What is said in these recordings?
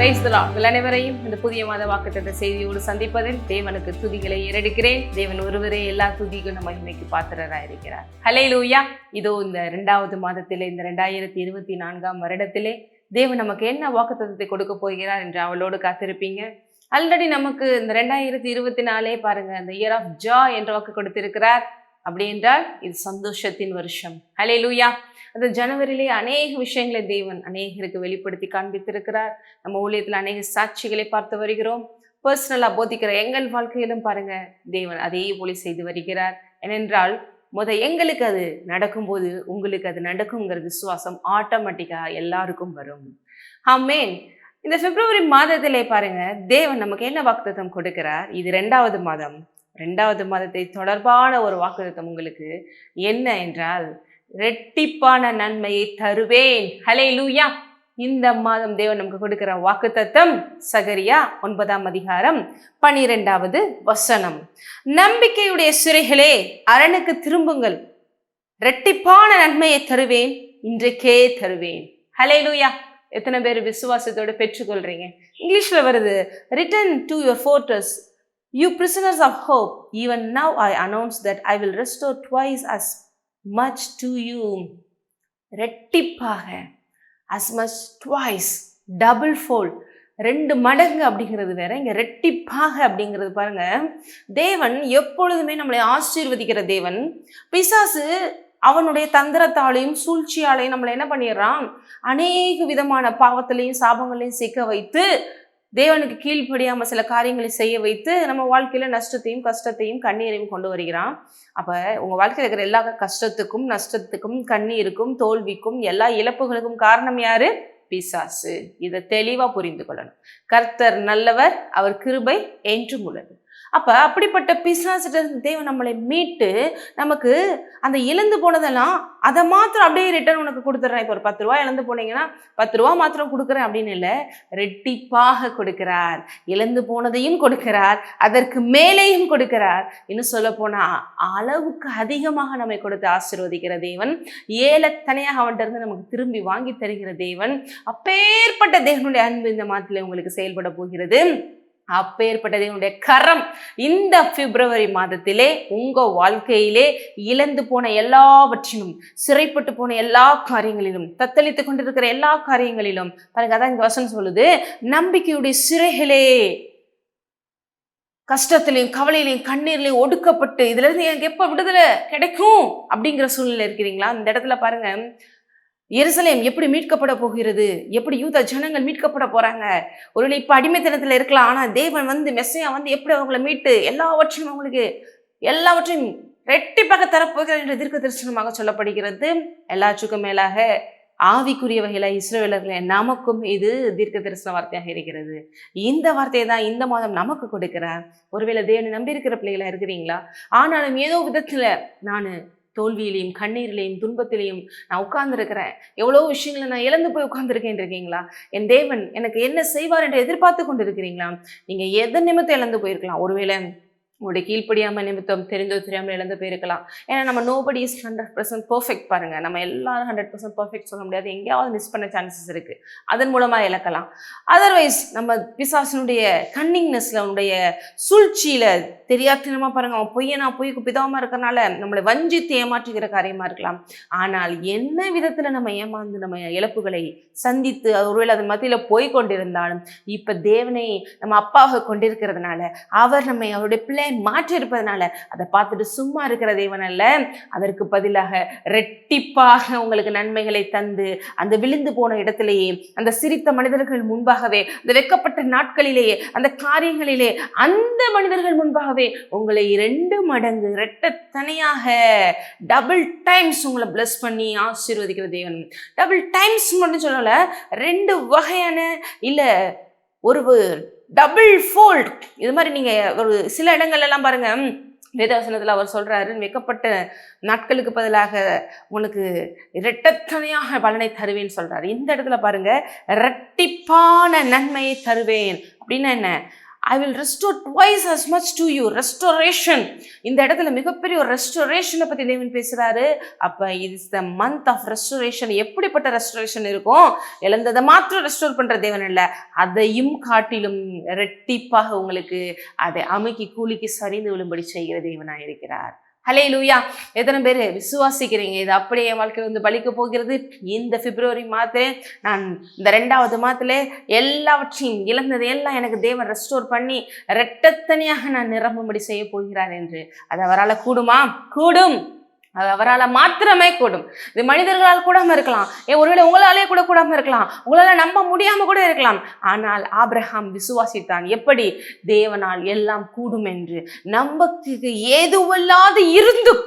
Praise the Lord. உங்கள் அனைவரையும் இந்த புதிய மாத வாக்குத்தத்த செய்தியோடு சந்திப்பதில் தேவனுக்கு துதிகளை ஏறெடுக்கிறேன். தேவன் ஒருவரே எல்லா துதிக்கும் நம்ம மகிமைக்கு பாத்திரராக இருக்கிறார். ஹல்லேலூயா. இதோ இந்த 2வது மாதத்திலே, இந்த 2024ஆம் வருடத்திலே தேவன் நமக்கு என்ன வாக்குத்தத்தத்தை கொடுக்க போகிறார் என்று அவளோடு காத்திருப்பீங்க. ஆல்ரெடி நமக்கு இந்த 2024 பாருங்க, இந்த இயர் ஆஃப் ஜாய் என்ற வாக்கு கொடுத்திருக்கிறார். அப்படி என்றால் இது சந்தோஷத்தின் வருஷம். ஹல்லேலூயா. அந்த ஜனவரியிலே அநேக விஷயங்களை தேவன் அநேகருக்கு வெளிப்படுத்தி காண்பித்திருக்கிறார். நம்ம ஊழியத்தில் அநேக சாட்சிகளை பார்த்து வருகிறோம். பர்சனலாக போதிக்கிற எங்கள் வாழ்க்கையிலும் பாருங்க, தேவன் அதே போல செய்து வருகிறார். ஏனென்றால் எங்களுக்கு அது நடக்கும்போது உங்களுக்கு அது நடக்குங்கிற விசுவாசம் ஆட்டோமேட்டிக்காக எல்லாருக்கும் வரும். ஆமென். இந்த பிப்ரவரி மாதத்திலே பாருங்க, தேவன் நமக்கு என்ன வாக்குத்தத்தம் கொடுக்கிறார். இது 2வது மாதம். 2வது மாதத்தை தொடர்பான ஒரு வாக்குத்தத்தம் உங்களுக்கு என்ன என்றால், இரட்டிப்பான நன்மையை தருவேன். ஹல்லேலூயா. இந்த மாதம் தேவன் நமக்கு கொடுக்கிற வாக்குத்தத்தம் சகரியா 9ஆம் அதிகாரம் 12வது வசனம். நம்பிக்கையுடைய சிறைகளே, அரணுக்கு திரும்புங்கள், இரட்டிப்பான நன்மையை தருவேன், இன்றைக்கே தருவேன். ஹல்லேலூயா. எத்தனை பேர் விசுவாசத்தோடு பெற்றுக்கொள்றீங்க? இங்கிலீஷ்ல வருது, return to your fortress, you prisoners of hope, even now I announce that I will restore twice as much to you. ரெட்டிப்பாக, as much, twice, double fold, 2 மடங்கு அப்படிங்கிறது வேற, இங்க ரெட்டிப்பாக அப்படிங்கிறது பாருங்க. தேவன் எப்பொழுதுமே நம்மளை ஆசீர்வதிக்கிற தேவன். பிசாசு அவனுடைய தந்திரத்தாலையும் சூழ்ச்சியாலையும் நம்மளை என்ன பண்ணிடுறான், அநேக விதமான பாவத்திலையும் சாபங்களையும் சிக்க வைத்து, தேவனுக்கு கீழ்ப்படியாம சில காரியங்களை செய்ய வைத்து நம்ம வாழ்க்கையில நஷ்டத்தையும் கஷ்டத்தையும் கண்ணீரையும் கொண்டு வருகிறான். அப்ப உங்க வாழ்க்கையில் இருக்கிற எல்லா கஷ்டத்துக்கும் நஷ்டத்துக்கும் கண்ணீருக்கும் தோல்விக்கும் எல்லா இழப்புகளுக்கும் காரணம் யாரு? பிசாசு. இதை தெளிவா புரிந்து கொள்ளணும். கர்த்தர் நல்லவர், அவர் கிருபை என்றும் உள்ளது. அப்ப அப்படிப்பட்ட பிசாசிட்ட தேவன் நம்மளை மீட்டு நமக்கு அந்த இழந்து போனதெல்லாம் அதை மாத்திரம் அப்படியே ரிட்டர்ன் உனக்கு கொடுத்துட்றேன். இப்போ ஒரு 10 ரூபா இழந்து போனீங்கன்னா 10 ரூபா மாத்திரம் கொடுக்குறேன் அப்படின்னு இல்லை, ரெட்டிப்பாக கொடுக்கிறார். இழந்து போனதையும் கொடுக்கிறார், அதற்கு மேலேயும் கொடுக்கிறார். இன்னும் சொல்ல போனா அளவுக்கு அதிகமாக நம்மை கொடுத்து ஆசீர்வதிக்கிற தேவன். ஏலத்தனையாக அவன்கிட்ட இருந்து நமக்கு திரும்பி வாங்கி தருகிற தேவன். அப்பேற்பட்ட தேவனுடைய அன்பு இந்த மாதத்துல உங்களுக்கு செயல்பட போகிறது. அப்பேற்பட்ட தேவனுடைய கரம் இந்த பிப்ரவரி மாதத்திலே உங்க வாழ்க்கையிலே இழந்து போன எல்லாவற்றிலும், சிறைப்பட்டு போன எல்லா காரியங்களிலும், தத்தளித்து கொண்டிருக்கிற எல்லா காரியங்களிலும் பாருங்க, அதான் இந்த வசனம் சொல்லுது, நம்பிக்கையுடைய சிறைகளே, கஷ்டத்திலையும் கவலையிலையும் கண்ணீர்லையும் ஒடுக்கப்பட்டு இதுல இருந்து எனக்கு எப்ப விடுதலை கிடைக்கும் அப்படிங்கிற சூழ்நிலை இருக்கிறீங்களா? இந்த இடத்துல பாருங்க, எருசலேம் எப்படி மீட்கப்பட போகிறது, எப்படி யூத ஜனங்கள் மீட்கப்பட போறாங்க. ஒருவேளை இப்ப அடிமைத்தனத்துல இருக்கலாம், ஆனா தேவன் மெஸ்ஸியா எப்படி அவங்களை மீட்டு எல்லாவற்றையும் அவங்களுக்கு எல்லாவற்றையும் ரெட்டிப்பாக தரப்போகிறார் என்று தீர்க்க தரிசனமாக சொல்லப்படுகிறது. எல்லாற்றுக்கும் மேலாக ஆவிக்குரியவர்கள இஸ்ரவேலர்களே, நமக்கும் இது தீர்க்க தரிசன வார்த்தையாக இருக்கிறது. இந்த வார்த்தையை தான் இந்த மாதம் நமக்கு கொடுக்கிறார். ஒருவேளை தேவனை நம்பி இருக்கிற பிள்ளைகளா இருக்கிறீங்களா? ஆனாலும் ஏதோ விதத்துல நான் தோல்வியிலையும் கண்ணீரிலையும் துன்பத்திலையும் நான் உட்கார்ந்துருக்கிறேன், எவ்வளோ விஷயங்களை நான் இழந்து போய் உட்கார்ந்துருக்கேன் இருக்கீங்களா? என் தேவன் எனக்கு என்ன செய்வார் என்று எதிர்பார்த்து கொண்டு இருக்கிறீங்களா? நீங்க எதன் நிமித்தம் இழந்து போயிருக்கலாம். ஒருவேளை உங்களுடைய கீழ்ப்படியாம நிமித்தம் தெரிந்தோ தெரியாமல் இழந்து போயிருக்கலாம். ஏன்னா நம்ம நோபடி இஸ் 100% பர்ஃபெக்ட். பாருங்க, நம்ம எல்லாரும் 100% பர்ஃபெக்ட் சொல்ல முடியாது. எங்கேயாவது மிஸ் பண்ண சான்சஸ் இருக்கு, அதன் மூலமா இழக்கலாம். அதர்வைஸ் நம்ம பிசாசனுடைய கன்னிங்னஸ்ல, அவனுடைய சூழ்ச்சியில தெரியாதனமா பாருங்க, அவன் பொய்க்கு பிதாமா இருக்கிறனால நம்மளை வஞ்சித்து ஏமாற்றுகிற காரியமா இருக்கலாம். ஆனால் என்ன விதத்துல நம்ம ஏமாந்து நம்ம இழப்புகளை சந்தித்து ஒருவேளை அதன் மத்தியில போய் கொண்டிருந்தாலும், இப்ப தேவனை நம்ம அப்பாவை கொண்டிருக்கிறதுனால, அவர் நம்மை அவருடைய பிள்ளை மாற்றி இருப்பதனால அதை பார்த்துட்டு சும்மா இருக்கிற தேவன் அல்ல, அதற்கு பதிலாக ரெட்டிப்பாக உங்களுக்கு நன்மைகளை தந்து, அந்த விழுந்து போன இடத்திலேயே, அந்த சிரித்த மனிதர்கள் முன்பாகவே, அந்த வெட்கப்பட்ட நாட்களிலேயே, அந்த காரியங்களிலே, அந்த மனிதர்கள் முன்பாகவே உங்களை 2 மடங்கு இரட்டத்தனையாக டபுள் டைம்ஸ் உங்களை பிளஸ் பண்ணி ஆசீர்வதிக்கிற தேவன். டபுள் டைம்ஸ் மட்டும் சொல்லல, 2 வகையான இல்ல, ஒரு டபுள் ஃபோல்ட். இது மாதிரி நீங்க ஒரு சில இடங்கள்ல எல்லாம் பாருங்க, வேதவசனத்தில் அவர் சொல்றாரு, வெட்கப்பட்ட நாட்களுக்கு பதிலாக உனக்கு இரட்டத்தனையாக பலனை தருவேன்னு சொல்றாரு. இந்த இடத்துல பாருங்க, இரட்டிப்பான நன்மையை தருவேன் அப்படின்னா என்ன? I will restore twice as much to you. Restoration. இந்த இடத்துல மிகப்பெரிய ஒரு ரெஸ்டோரேஷனை பத்தி தேவன் பேசுறாரு. அப்ப it's the month of restoration. எப்படிப்பட்ட ரெஸ்டோரேஷன் இருக்கும்? இழந்ததை மாத்திரம் ரெஸ்டோர் பண்ற தேவன் இல்ல, அதையும் காட்டிலும் ரெட்டிப்பாக உங்களுக்கு அதை அமுக்கி கூலிக்கு சரிந்து விழும்படி செய்கிற தேவனாய் இருக்கிறார். ஹல்லேலூயா. எத்தனை பேர் விசுவாசிக்கிறீங்க இது அப்படியே என் வாழ்க்கையில் வந்து பலிக்க போகிறது? இந்த பிப்ரவரி மாதத்திலே நான் இந்த 2வது மாதத்திலே எல்லாவற்றையும் இழந்தது எல்லாம் எனக்கு தேவன் ரெஸ்டோர் பண்ணி இரட்டத்தனியாக நான் நிரம்பும்படி செய்ய போகிறார் என்று. அது அவரால் கூடுமா? கூடும். அது அவரால் மாத்திரமே கூடும். இது மனிதர்களால் கூடாம இருக்கலாம், ஒருவேளை உங்களாலே கூட கூடாம இருக்கலாம், உங்களால நம்ப முடியாம கூட இருக்கலாம். ஆனால் ஆபிரகாம் விசுவாசித்தான். எப்படி? தேவனால் எல்லாம் கூடும் என்று. நம்பக்கு ஏதுவல்லாது இருந்தும்,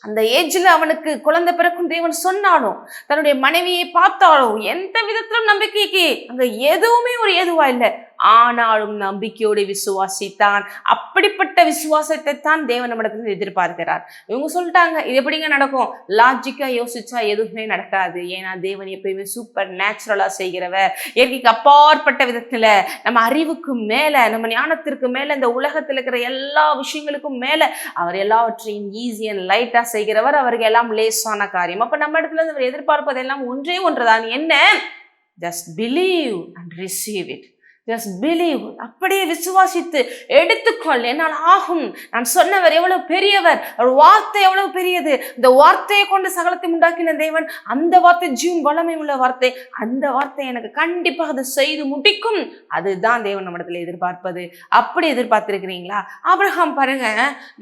அந்த ஏஜ்ல அவனுக்கு குழந்தை பிறக்கும் தேவன் சொன்னாலும், தன்னுடைய மனைவியை பார்த்தாலும், எந்த விதத்திலும் நம்பிக்கைக்கு அங்க எதுவுமே ஒரு ஏதுவா இல்லை. ஆனாலும் நம்பிக்கையோடு விசுவாசித்தான். அப்படிப்பட்ட விசுவாசத்தை தான் தேவன் நம்மிடத்துல எதிர்பார்க்கிறார். இவங்க சொல்லிட்டாங்க, இது எப்படிங்க நடக்கும்? லாஜிக்கா யோசிச்சா எதுவுமே நடக்காது. ஏன்னா தேவன் எப்பயுமே சூப்பர் நேச்சுரலா செய்கிறவர். இயற்கைக்கு அப்பாற்பட்ட விதத்துல, நம்ம அறிவுக்கு மேல, நம்ம ஞானத்திற்கு மேல, இந்த உலகத்துல இருக்கிற எல்லா விஷயங்களுக்கும் மேல அவர் எல்லாவற்றையும் ஈஸி அண்ட் லைட்டா செய்கிறவர். அவருக்கு எல்லாம் லேசான காரியம். அப்ப நம்ம இடத்துல அவர் எதிர்பார்ப்பது எல்லாம் ஒன்றே ஒன்றுதான். என்ன? Just believe and receive it. Just believe. அப்படியே விசுவாசித்து எடுத்துக்கொள். என்னால் ஆகும். நான் சொன்னவர் எவ்வளவு பெரியவர், ஒரு வார்த்தை எவ்வளவு பெரியது. இந்த வார்த்தையை கொண்டு சகலத்தை உண்டாக்கின தேவன், அந்த வார்த்தை ஜீவன் வல்லமை உள்ள வார்த்தை. அந்த வார்த்தை எனக்கு கண்டிப்பாக அதை செய்து முடிக்கும். அதுதான் தேவன் நம்மிடத்துல எதிர்பார்ப்பது. அப்படி எதிர்பார்த்திருக்கிறீங்களா? ஆபிரகாம் பாருங்க,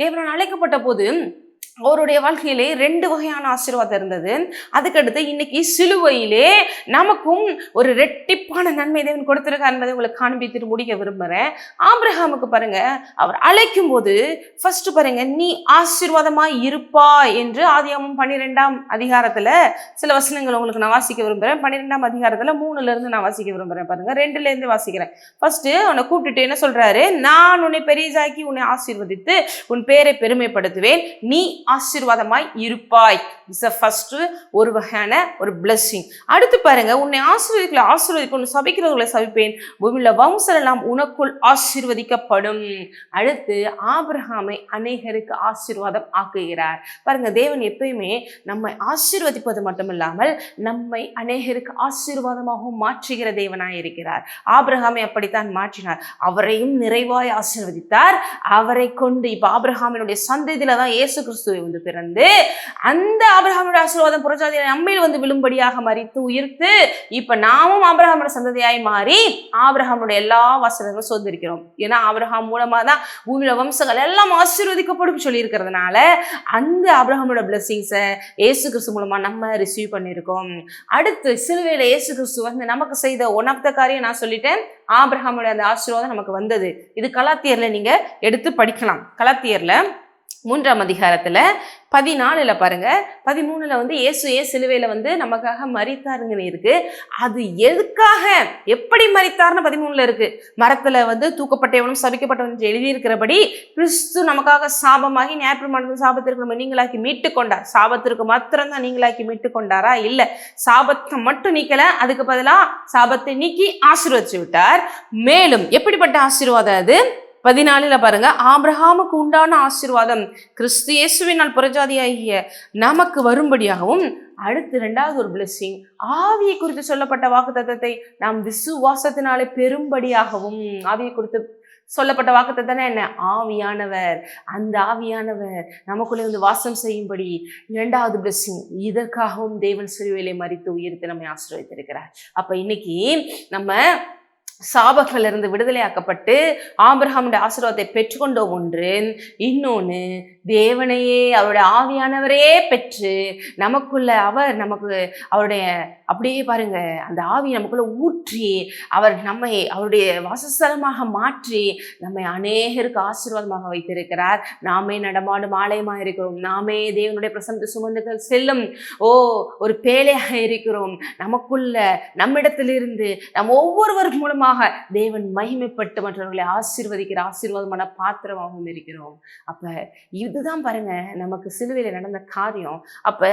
தேவனால் அழைக்கப்பட்ட போது அவருடைய வாழ்க்கையிலே 2 வகையான ஆசீர்வாதம் இருந்தது. அதுக்கடுத்து இன்னைக்கு சிலுவையிலே நமக்கும் ஒரு ரெட்டிப்பான நன்மை தேவன் கொடுத்திருக்கார் என்பதை உங்களுக்கு காண்பித்துட்டு முடிக்க விரும்புகிறேன். ஆபிரகாமுக்கு பாருங்க, அவர் அழைக்கும் போது ஃபர்ஸ்ட் பாருங்க, நீ ஆசீர்வாதமாய் இருப்பாய் என்று ஆதியாகமம் 12ஆம் அதிகாரத்துல சில வசனங்கள் உங்களுக்கு நான் வாசிக்க விரும்புகிறேன். 12ஆம் அதிகாரத்துல 3ல இருந்து நான் வாசிக்க விரும்புகிறேன். பாருங்க, 2ல இருந்து வாசிக்கிறேன். ஃபர்ஸ்ட் அவனை கூப்பிட்டுட்டு என்ன சொல்றாரு? நான் உன்னை பெரிதாக்கி உன்னை ஆசீர்வதித்து உன் பேரை பெருமைப்படுத்துவேன், நீ ஆசீர்வாதமாய் இருப்பாய். ஒரு வகையான ஒரு பிளெஸிங். அடுத்து பாருங்க, உன்னை ஆசீர்வதிக்க உன்னை சபிக்கிறவர்களை சபிப்பேன், பூமியில வம்சம் எல்லாம் உனக்குள் ஆசீர்வதிக்கப்படும். அடுத்து ஆபிரகாமை அநேகருக்கு ஆசீர்வாதம் ஆக்குகிறார். பாருங்க, தேவன் எப்பயுமே நம்மை ஆசீர்வதிப்பது மட்டுமில்லாமல் நம்மை அநேகருக்கு ஆசீர்வாதமாகவும் மாற்றுகிற தேவனாய் இருக்கிறார். ஆபிரகாமை அப்படித்தான் மாற்றினார். அவரையும் நிறைவாய் ஆசீர்வதித்தார். அவரை கொண்டு இப்ப ஆபிரகாமினுடைய சந்ததியில தான் இயேசு கிறிஸ்துவை வந்து பிறந்து, அந்த ஆபிரகாமுடைய ஆசீர்வாதம் புறஜாதியார் நம்மில் வந்து விழும்படியாக மரித்து உயிர்த்து, இப்ப நாமும் ஆபிரகாமுடைய சந்ததியாய் மாறி ஆபிரகாமுடைய எல்லா ஆசீர்வாதங்களும் சொந்திருக்கிறோம். ஏன்னா ஆபிரகாம் மூலமா தான் பூமியில வம்சங்கள் எல்லாம் ஆசீர்வதிக்கப்படும் சொல்லி இருக்கிறதுனால அந்த ஆபிரகாமோட பிளெஸிங்ஸை இயேசு கிறிஸ்து மூலமா நம்ம ரிசீவ் பண்ணியிருக்கோம். அடுத்து சிலுவையில இயேசு கிறிஸ்து வந்து நமக்கு செய்த ஒன் ஆஃப் த காரியம் நான் சொல்லிட்டேன். ஆபிரகாமுடைய அந்த ஆசீர்வாதம் நமக்கு வந்தது. இது கலாத்தியர்ல நீங்க எடுத்து படிக்கலாம். கலாத்தியர்ல 3ஆம் அதிகாரத்துல 14ல பாருங்க, 13ல வந்து இயேசு சிலுவையில வந்து நமக்காக மரித்தாருங்கன்னு இருக்கு. அது எதுக்காக, எப்படி மரித்தார்னு 13ல இருக்கு. மரத்துல வந்து தூக்கப்பட்டவனும் சபிக்கப்பட்டவனும் எழுதியிருக்கிறபடி கிறிஸ்து நமக்காக சாபமாகி நியாயப்பிரமாணத்தின் சாபத்திற்கு நம்ம நீங்களாக்கி மீட்டு கொண்டார். சாபத்திற்கு மாத்திரம்தான் நீங்களாக்கி மீட்டு கொண்டாரா? இல்ல, சாபத்தை மட்டும் நீக்கல, அதுக்கு பதிலா சாபத்தை நீக்கி ஆசீர்வதிச்சு விட்டார். மேலும் எப்படிப்பட்ட ஆசீர்வாதம் அது? 14ல பாருங்க, ஆபிரகாமுக்கு உண்டான ஆசீர்வாதம் கிறிஸ்து இயேசுவினால் புறஜாதியாகிய நமக்கு வரும்படியாகவும், அடுத்து 2வது ஒரு பிளெஸிங், ஆவியை குறித்து சொல்லப்பட்ட வாக்குத்தத்தத்தை நாம் விசுவாசத்தினாலே பெரும்படியாகவும். ஆவியை குறித்து சொல்லப்பட்ட வாக்குத்தத்தம் என்ன? ஆவியானவர். அந்த ஆவியானவர் நமக்குள்ளே வந்து வாசம் செய்யும்படி 2வது பிளெஸிங். இதற்காகவும் தேவன் சிலுவையிலே மரித்து உயிர்த்து நம்மை ஆசீர்வதித்திருக்கிறார். அப்ப இன்னைக்கு நம்ம சாபங்கள் இருந்து விடுதலையாக்கப்பட்டு ஆபிரகாமுடைய ஆசீர்வாதத்தை பெற்றுக்கொண்டோம் ஒன்று. இன்னொன்று, தேவனையே அவருடைய ஆவியானவரே பெற்று நமக்குள்ள நமக்கு அவருடைய அப்படியே பாருங்க அந்த ஆவி நமக்குள்ள ஊற்றி அவர் நம்மை அவருடைய வாசஸ்தலமாக மாற்றி நம்மை அநேகருக்கு ஆசீர்வாதமாக வைத்திருக்கிறார். நாமே நடமாடும் ஆலயமாக இருக்கிறோம். நாமே தேவனுடைய பிரசன்னத்தை சுமந்து செல்லும் ஒரு பேழையாக இருக்கிறோம். நமக்குள்ள நம்மிடத்திலிருந்து நம் ஒவ்வொருவர் மூலமாக மூலமாக தேவன் மகிமைப்பட்டு மற்றவர்களை ஆசீர்வதிக்கிற ஆசீர்வாதமான பாத்திரமாகவும் இருக்கிறோம். அப்ப இதுதான் பாருங்க நமக்கு சிலுவையில் நடந்த காரியம். அப்ப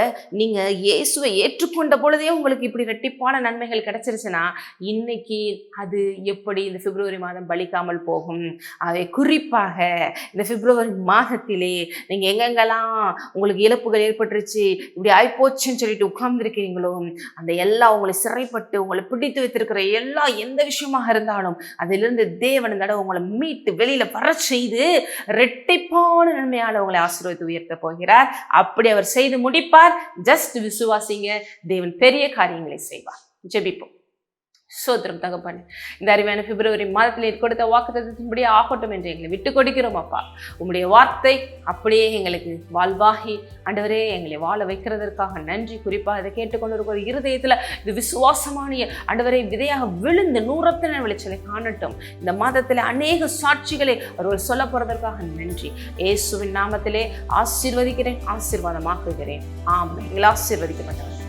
நீங்க இயேசுவை ஏற்றுக்கொண்ட பொழுதே உங்களுக்கு இப்படி இரட்டிப்பான நன்மைகள் கிடைச்சிருச்சுன்னா இன்னைக்கு அது எப்படி இந்த பிப்ரவரி மாதம் பலிக்காமல் போகும்? அதை குறிப்பாக இந்த பிப்ரவரி மாதத்திலே நீங்க எங்கெங்கெல்லாம் உங்களுக்கு இழப்புகள் ஏற்பட்டுருச்சு, இப்படி ஆயிப்போச்சுன்னு சொல்லிட்டு உட்கார்ந்துருக்கிறீங்களோ, அந்த எல்லாம் உங்களை சிறைப்பட்டு உங்களை பிடித்து வைத்திருக்கிற எந்த விஷயமாக இருந்தாலும் அதிலிருந்து தேவன் இந்த தடவை உங்களை மீட்டு வெளியில வர செய்து இரட்டிப்பான நன்மையால உங்களை ஆசீர்வதித்து உயர்த்த போகிறார். அப்படி அவர் செய்து முடிப்பார். ஜஸ்ட் விசுவாசிங்க, தேவன் பெரிய காரியங்களை செய்வார். ஜெபிப்போம். சோத்திரம் தகப்பனே, இந்த அருமையான பிப்ரவரி மாதத்தில் கொடுத்த வாக்குத்தத்தத்தின்படியே ஆகட்டும் என்று எங்களை விட்டு கொடுக்கிறோம் அப்பா. உம்முடைய வார்த்தை அப்படியே எங்களுக்கு வாழ்வாகி ஆண்டவரே எங்களை வாழ வைக்கிறதற்காக நன்றி. குறிப்பாக இதை கேட்டுக்கொண்டிருக்கிற இருதயத்தில் இது விசுவாசமான ஆண்டவரே விதையாக விழுந்து 100 விளைச்சலை காணட்டும். இந்த மாதத்தில் அநேக சாட்சிகளை அவர்கள் சொல்ல போறதற்காக நன்றி. இயேசுவின் நாமத்திலே ஆசீர்வதிக்கிறேன், ஆசீர்வாதமாக்குகிறேன். ஆமென். எங்களை ஆசீர்வதிக்கப்பட்டவர்கள்